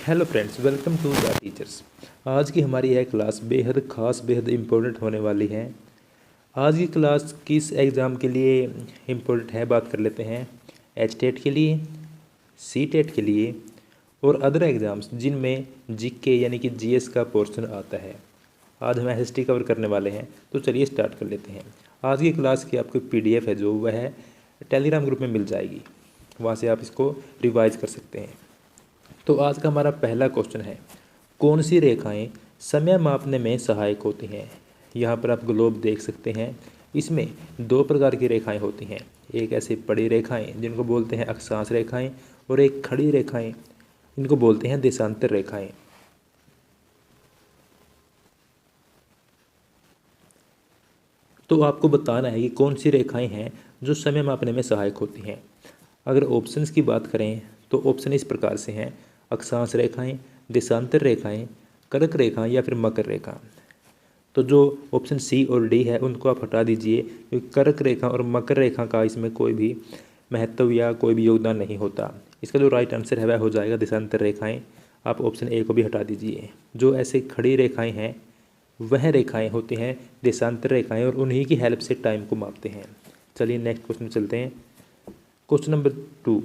Hello friends, welcome to the teachers. आज की हमारी यह क्लास बेहद ख़ास बेहद इम्पोर्टेंट होने वाली है। आज की क्लास किस एग्ज़ाम के लिए इम्पोर्टेंट है बात कर लेते हैं। एचटेट के लिए, सीटेट के लिए और अदर एग्ज़ाम्स जिनमें जीके यानी कि जीएस का पोर्शन आता है। आज हम हिस्ट्री कवर करने वाले हैं, तो चलिए स्टार्ट कर लेते हैं। आज की क्लास की आपको पीडीएफ है जो वह टेलीग्राम ग्रुप में मिल जाएगी, वहाँ से आप इसको रिवाइज कर सकते हैं। तो आज का हमारा पहला क्वेश्चन है, कौन सी रेखाएं समय मापने में सहायक होती हैं। यहाँ पर आप ग्लोब देख सकते हैं। इसमें दो प्रकार की रेखाएं होती हैं, एक ऐसे पड़ी रेखाएं जिनको बोलते हैं अक्षांश रेखाएं और एक खड़ी रेखाएं इनको बोलते हैं देशांतर रेखाएं। तो आपको बताना है कि कौन सी रेखाएं हैं जो समय मापने में सहायक होती हैं। अगर ऑप्शंस की बात करें तो ऑप्शन इस प्रकार से हैं, अक्षांश रेखाएं, देशांतर रेखाएं, कर्क रेखा या फिर मकर रेखा। तो जो ऑप्शन सी और डी है उनको आप हटा दीजिए, क्योंकि कर्क रेखा और मकर रेखा का इसमें कोई भी महत्व या कोई भी योगदान नहीं होता। इसका जो राइट आंसर है वह हो जाएगा देशांतर रेखाएं। आप ऑप्शन ए को भी हटा दीजिए। जो ऐसे खड़ी रेखाएं हैं वह रेखाएं होती हैं देशांतर रेखाएं और उन्हीं की हेल्प से टाइम को मापते हैं। चलिए नेक्स्ट क्वेश्चन चलते हैं। क्वेश्चन नंबर 2,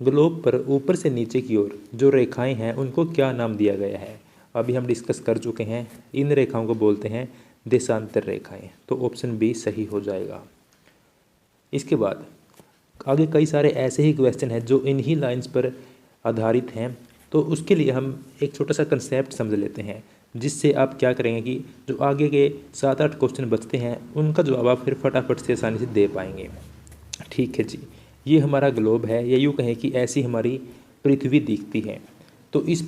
ग्लोब पर ऊपर से नीचे की ओर जो रेखाएं हैं उनको क्या नाम दिया गया है। अभी हम डिस्कस कर चुके हैं, इन रेखाओं को बोलते हैं देशांतर रेखाएं। तो ऑप्शन बी सही हो जाएगा। इसके बाद आगे कई सारे ऐसे ही क्वेश्चन हैं जो इन्हीं लाइंस पर आधारित हैं। तो उसके लिए हम एक छोटा सा कंसेप्ट समझ लेते हैं, जिससे आप क्या करेंगे कि जो आगे के 7-8 क्वेश्चन बचते हैं उनका जवाब आप फिर फटाफट से आसानी से दे पाएंगे। ठीक है जी, ये हमारा ग्लोब है, या यूँ कहें कि ऐसी हमारी पृथ्वी दिखती है। तो इस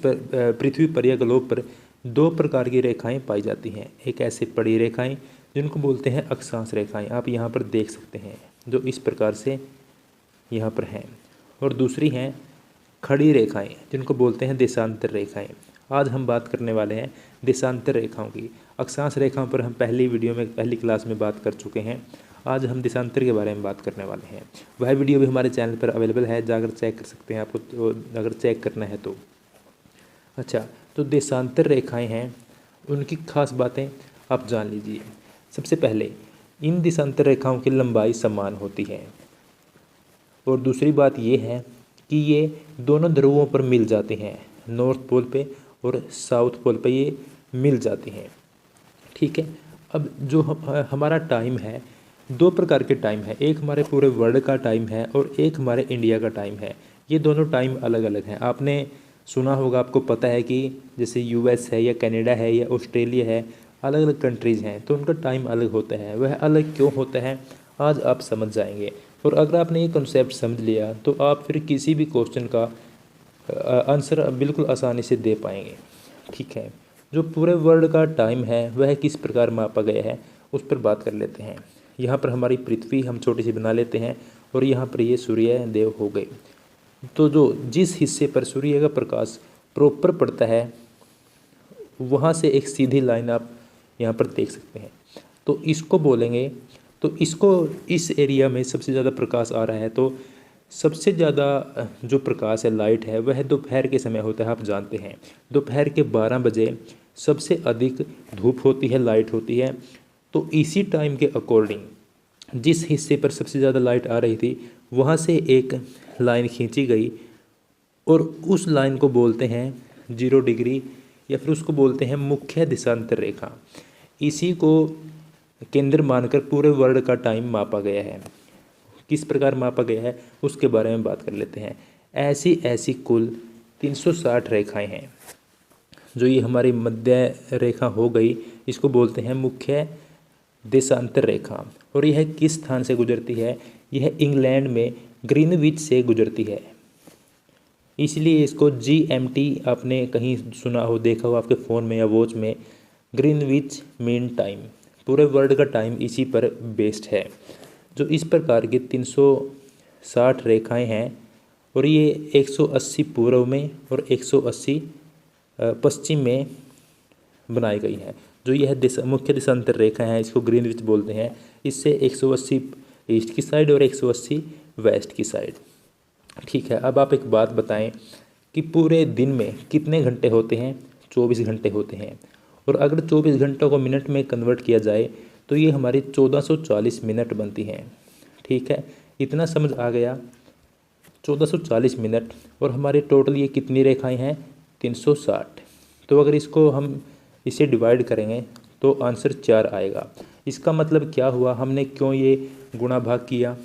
पृथ्वी पर या ग्लोब पर दो प्रकार की रेखाएं पाई जाती हैं। एक ऐसे पड़ी रेखाएं जिनको बोलते हैं अक्षांश रेखाएं, आप यहाँ पर देख सकते हैं, जो इस प्रकार से यहाँ पर हैं। और दूसरी हैं खड़ी रेखाएं जिनको बोलते हैं देशांतर रेखाएं। आज हम बात करने वाले हैं देशांतर रेखाओं की। अक्षांश रेखाओं पर हम पहली क्लास में बात कर चुके हैं। आज हम देशांतर के बारे में बात करने वाले हैं। वह वीडियो भी हमारे चैनल पर अवेलेबल है, जाकर चेक कर सकते हैं आपको, तो अगर चेक करना है तो। अच्छा, तो देशांतर रेखाएं हैं, उनकी खास बातें आप जान लीजिए। सबसे पहले इन देशांतर रेखाओं की लंबाई समान होती है, और दूसरी बात ये है कि ये दोनों ध्रुवों पर मिल जाती हैं, नॉर्थ पोल पे और साउथ पोल पे ये मिल जाती हैं। ठीक है। अब जो हमारा टाइम है, दो प्रकार के टाइम है, एक हमारे पूरे वर्ल्ड का टाइम है और एक हमारे इंडिया का टाइम है। ये दोनों टाइम अलग अलग हैं। आपने सुना होगा, आपको पता है कि जैसे यूएस है या कनाडा है या ऑस्ट्रेलिया है, अलग अलग कंट्रीज़ हैं, तो उनका टाइम अलग होता है। वह अलग क्यों होता है आज आप समझ जाएंगे। और अगर आपने ये कॉन्सेप्ट समझ लिया तो आप फिर किसी भी क्वेश्चन का आंसर बिल्कुल आसानी से दे पाएंगे। ठीक है। जो पूरे वर्ल्ड का टाइम है वह किस प्रकार मापा गया है उस पर बात कर लेते हैं। यहाँ पर हमारी पृथ्वी हम छोटी सी बना लेते हैं, और यहाँ पर ये सूर्य देव हो गए। तो जो जिस हिस्से पर सूर्य का प्रकाश प्रॉपर पड़ता है वहाँ से एक सीधी लाइन आप यहाँ पर देख सकते हैं। तो इसको बोलेंगे, तो इसको इस एरिया में सबसे ज़्यादा प्रकाश आ रहा है, तो सबसे ज़्यादा जो प्रकाश है, लाइट है, वह दोपहर के समय होता है। आप जानते हैं दोपहर के 12 बजे सबसे अधिक धूप होती है, लाइट होती है। तो इसी टाइम के अकॉर्डिंग जिस हिस्से पर सबसे ज़्यादा लाइट आ रही थी वहाँ से एक लाइन खींची गई, और उस लाइन को बोलते हैं 0 डिग्री, या फिर उसको बोलते हैं मुख्य देशांतर रेखा। इसी को केंद्र मानकर पूरे वर्ल्ड का टाइम मापा गया है। किस प्रकार मापा गया है उसके बारे में बात कर लेते हैं। ऐसी कुल 360 रेखाएं हैं। जो ये हमारी मध्य रेखा हो गई, इसको बोलते हैं मुख्य देशांतर रेखा। और यह किस स्थान से गुजरती है, यह इंग्लैंड में ग्रीनविच से गुजरती है। इसलिए इसको GMT आपने कहीं सुना हो, देखा हो आपके फ़ोन में या वॉच में, ग्रीनविच मीन टाइम। पूरे वर्ल्ड का टाइम इसी पर बेस्ड है। जो इस प्रकार की 360 रेखाएं हैं, और ये 180 पूर्व में और 180 पश्चिम में बनाई गई है। जो यह मुख्य देशांतर रेखा है इसको ग्रीनविच बोलते हैं। इससे 180 ईस्ट की साइड और 180 वेस्ट की साइड। ठीक है। अब आप एक बात बताएं कि पूरे दिन में कितने घंटे होते हैं, 24 घंटे होते हैं। और अगर 24 घंटों को मिनट में कन्वर्ट किया जाए तो ये हमारी 1440 मिनट बनती हैं। ठीक है, इतना समझ आ गया। 1440 मिनट और हमारे टोटल ये कितनी रेखाएं हैं, 360। तो अगर इसको हम इसे डिवाइड करेंगे तो आंसर 4 आएगा। इसका मतलब क्या हुआ, हमने क्यों ये गुणा भाग किया,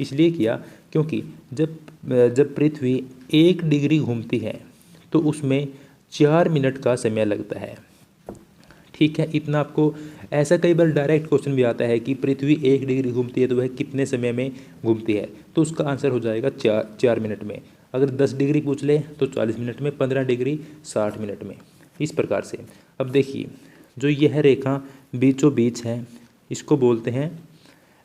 इसलिए किया क्योंकि जब पृथ्वी 1 डिग्री घूमती है तो उसमें 4 मिनट का समय लगता है। ठीक है, इतना आपको, ऐसा कई बार डायरेक्ट क्वेश्चन भी आता है कि पृथ्वी 1 डिग्री घूमती है तो वह कितने समय में घूमती है, तो उसका आंसर हो जाएगा 4 मिनट में। अगर 10 डिग्री पूछ ले तो 40 मिनट में, 15 डिग्री 60 मिनट में, इस प्रकार से। अब देखिए, जो यह रेखा बीचों बीच है इसको बोलते हैं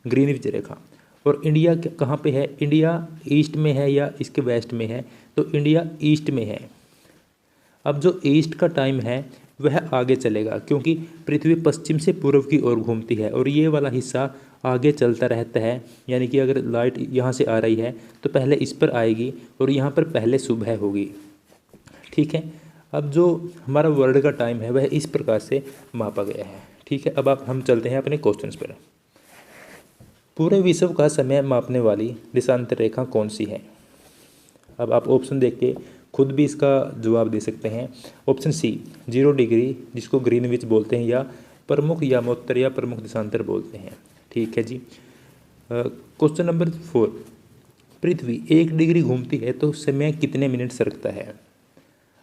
ग्रीनविच रेखा। और इंडिया कहाँ पे है, इंडिया ईस्ट में है या इसके वेस्ट में है, तो इंडिया ईस्ट में है। अब जो ईस्ट का टाइम है वह आगे चलेगा क्योंकि पृथ्वी पश्चिम से पूर्व की ओर घूमती है और ये वाला हिस्सा आगे चलता रहता है। यानी कि अगर लाइट यहाँ से आ रही है तो पहले इस पर आएगी और यहाँ पर पहले सुबह होगी। ठीक है, अब जो हमारा वर्ल्ड का टाइम है वह इस प्रकार से मापा गया है। ठीक है, अब हम चलते हैं अपने क्वेश्चंस पर। पूरे विश्व का समय मापने वाली देशांतर रेखा कौन सी है। अब आप ऑप्शन देख के खुद भी इसका जवाब दे सकते हैं। ऑप्शन सी 0 डिग्री, जिसको ग्रीनविच बोलते हैं, या प्रमुख यामोत्तर या प्रमुख देशांतर बोलते हैं। ठीक है जी। क्वेश्चन नंबर 4, पृथ्वी 1 डिग्री घूमती है तो समय कितने मिनट सरकता है।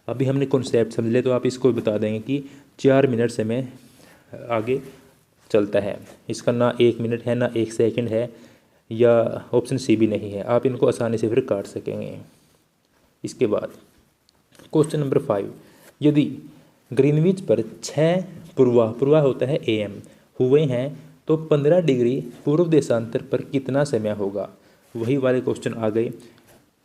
अभी हमने कॉन्सेप्ट समझ ले तो आप इसको बता देंगे कि 4 मिनट समय आगे चलता है। इसका ना 1 मिनट है ना 1 सेकंड है, या ऑप्शन सी भी नहीं है। आप इनको आसानी से फिर काट सकेंगे। इसके बाद क्वेश्चन नंबर 5, यदि ग्रीनविच पर 6 पूर्वा होता है AM हुए हैं तो 15 डिग्री पूर्व देशांतर पर कितना समय होगा। वही वाले क्वेश्चन आ गए।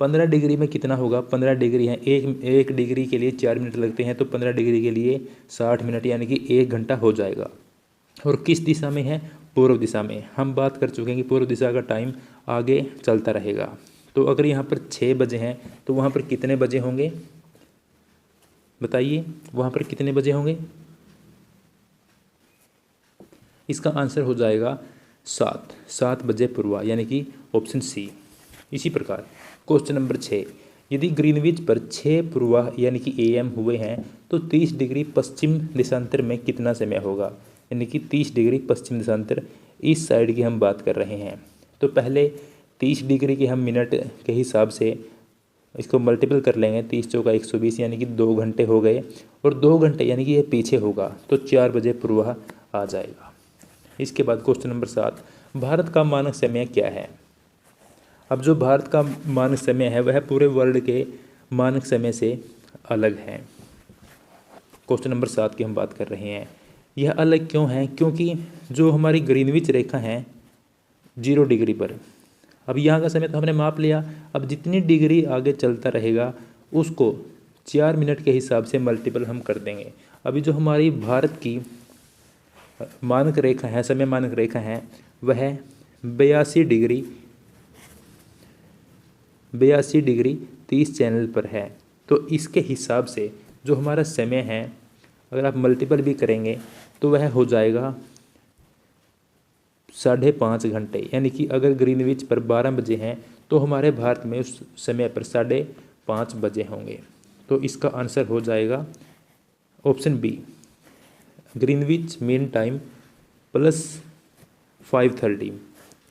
15 डिग्री में कितना होगा, 15 डिग्री है, एक डिग्री के लिए 4 मिनट लगते हैं तो 15 डिग्री के लिए 60 मिनट यानी कि 1 घंटा हो जाएगा। और किस दिशा में है, पूर्व दिशा में। हम बात कर चुके हैं कि पूर्व दिशा का टाइम आगे चलता रहेगा। तो अगर यहाँ पर 6 बजे हैं तो वहाँ पर कितने बजे होंगे, बताइए, वहाँ पर कितने बजे होंगे। इसका आंसर हो जाएगा 7 बजे पूर्वा, यानी कि ऑप्शन सी। इसी प्रकार क्वेश्चन नंबर 6, यदि ग्रीनविच पर 6 पूर्वा यानी कि AM हुए हैं तो 30 डिग्री पश्चिम देशांतर में कितना समय होगा। यानी कि 30 डिग्री पश्चिम देशांतर, इस साइड की हम बात कर रहे हैं। तो पहले 30 डिग्री के हम मिनट के हिसाब से इसको मल्टीपल कर लेंगे, 30 चौका 120 यानी कि 2 घंटे हो गए। और 2 घंटे यानी कि ये पीछे होगा तो 4 बजे पूर्व आ जाएगा। इसके बाद क्वेश्चन नंबर 7, भारत का मानक समय क्या है। अब जो भारत का मानक समय है वह पूरे वर्ल्ड के मानक समय से अलग है। क्वेश्चन नंबर 7 की हम बात कर रहे हैं। यह अलग क्यों है, क्योंकि जो हमारी ग्रीनविच रेखा है 0 डिग्री पर, अब यहाँ का समय तो हमने माप लिया। अब जितनी डिग्री आगे चलता रहेगा उसको 4 मिनट के हिसाब से मल्टीपल हम कर देंगे। अभी जो हमारी भारत की मानक रेखा है, समय मानक रेखा है, वह 82 डिग्री 30 चैनल पर है। तो इसके हिसाब से जो हमारा समय है अगर आप मल्टीपल भी करेंगे तो वह हो जाएगा 5.5 घंटे। यानी कि अगर ग्रीनविच पर 12 बजे हैं तो हमारे भारत में उस समय पर 5:30 बजे होंगे। तो इसका आंसर हो जाएगा option B, Greenwich mean time plus 5:30।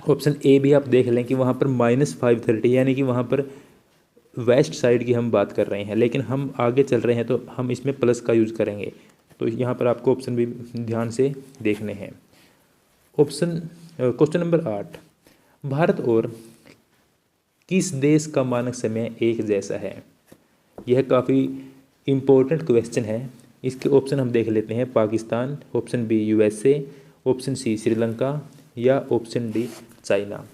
Option A भी आप देख लें कि वहाँ पर -5:30 यानी कि वहाँ पर वेस्ट साइड की हम बात कर रहे हैं, लेकिन हम आगे चल रहे हैं तो हम इसमें प्लस का यूज़ करेंगे। तो यहाँ पर आपको ऑप्शन भी ध्यान से देखने हैं। क्वेश्चन नंबर 8, भारत और किस देश का मानक समय एक जैसा है। यह काफ़ी इम्पोर्टेंट क्वेश्चन है। इसके ऑप्शन हम देख लेते हैं, Pakistan, option B USA, option C Sri Lanka, या ऑप्शन डी चाइना।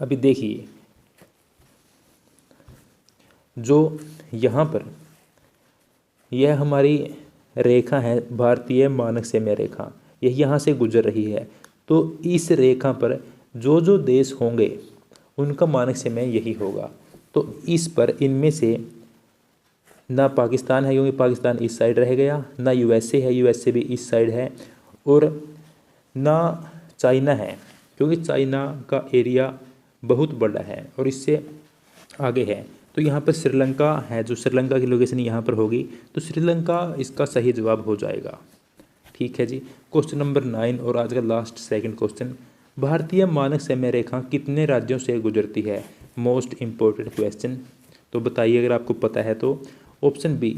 अभी देखिए, जो यहाँ पर यह हमारी रेखा है भारतीय मानक समय रेखा, यह यहाँ से गुजर रही है। तो इस रेखा पर जो जो देश होंगे उनका मानक समय यही होगा। तो इस पर इनमें से ना पाकिस्तान है क्योंकि पाकिस्तान इस साइड रह गया, ना यूएसए है, यूएसए भी इस साइड है, और ना चाइना है क्योंकि चाइना का एरिया बहुत बड़ा है और इससे आगे है। तो यहाँ पर श्रीलंका है, जो श्रीलंका की लोकेशन यहाँ पर होगी, तो श्रीलंका इसका सही जवाब हो जाएगा। ठीक है जी। क्वेश्चन नंबर 9 और आज का लास्ट सेकंड क्वेश्चन, भारतीय मानक समय रेखा कितने राज्यों से गुजरती है? Most important question. तो बताइए अगर आपको पता है तो। ऑप्शन बी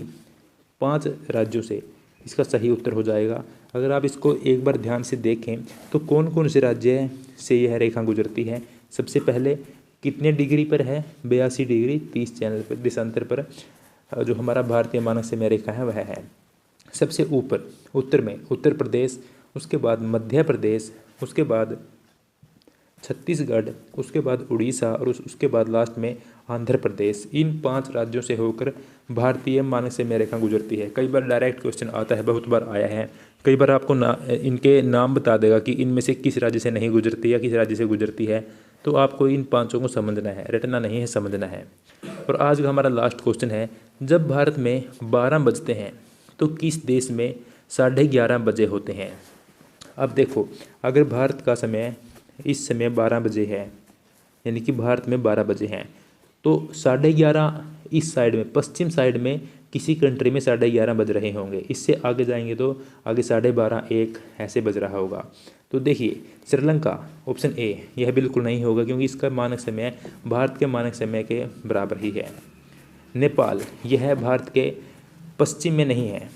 5 राज्यों से इसका सही उत्तर हो जाएगा। अगर आप इसको एक बार ध्यान से देखें तो कौन कौन से राज्य से यह रेखा गुजरती है। सबसे पहले कितने डिग्री पर है? 82 डिग्री 30 चैनल पर देशांतर पर जो हमारा भारतीय मानक समय रेखा है वह है। सबसे ऊपर उत्तर में उत्तर प्रदेश, उसके बाद मध्य प्रदेश, उसके बाद छत्तीसगढ़, उसके बाद उड़ीसा और उसके बाद लास्ट में आंध्र प्रदेश। इन 5 राज्यों से होकर भारतीय मानक समय रेखा गुजरती है। कई बार डायरेक्ट क्वेश्चन आता है, बहुत बार आया है। कई बार आपको इनके नाम बता देगा कि इनमें से किस राज्य से नहीं गुजरती या किस राज्य से गुजरती है। तो आपको इन 5 को समझना है, रटना नहीं है, समझना है। और आज का हमारा लास्ट क्वेश्चन है, जब भारत में 12 बजते हैं तो किस देश में 11:30 बजे होते हैं? अब देखो, अगर भारत का समय इस समय 12 बजे है, यानी कि भारत में 12 बजे हैं, तो 11:30 इस साइड में, पश्चिम साइड में किसी कंट्री में 11:30 बज रहे होंगे। इससे आगे जाएंगे तो आगे 12:30 1 ऐसे बज रहा होगा। तो देखिए श्रीलंका ऑप्शन ए, यह बिल्कुल नहीं होगा क्योंकि इसका मानक समय भारत के मानक समय के बराबर ही है। नेपाल, यह भारत के पश्चिम में नहीं है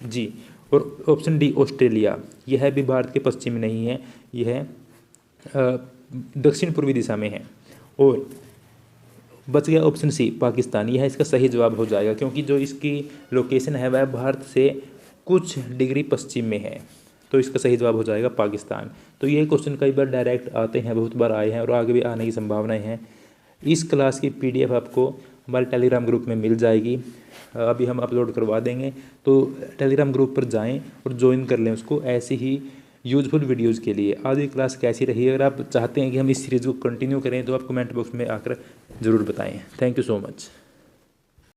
जी। और ऑप्शन डी ऑस्ट्रेलिया, यह भी भारत के पश्चिम में नहीं है, यह दक्षिण पूर्वी दिशा में है। और बच गया ऑप्शन सी पाकिस्तान, यह इसका सही जवाब हो जाएगा क्योंकि जो इसकी लोकेशन है वह भारत से कुछ डिग्री पश्चिम में है। तो इसका सही जवाब हो जाएगा पाकिस्तान। तो ये क्वेश्चन कई बार डायरेक्ट आते हैं, बहुत बार आए हैं और आगे भी आने की संभावनाएं हैं। इस क्लास की PDF आपको हमारे टेलीग्राम ग्रुप में मिल जाएगी, अभी हम अपलोड करवा देंगे। तो टेलीग्राम ग्रुप पर जाएं और ज्वाइन कर लें उसको, ऐसे ही यूजफुल वीडियोज़ के लिए। आज की क्लास कैसी रही? अगर आप चाहते हैं कि हम इस सीरीज़ को कंटिन्यू करें तो आप कमेंट बॉक्स में आकर ज़रूर बताएं। Thank you so much.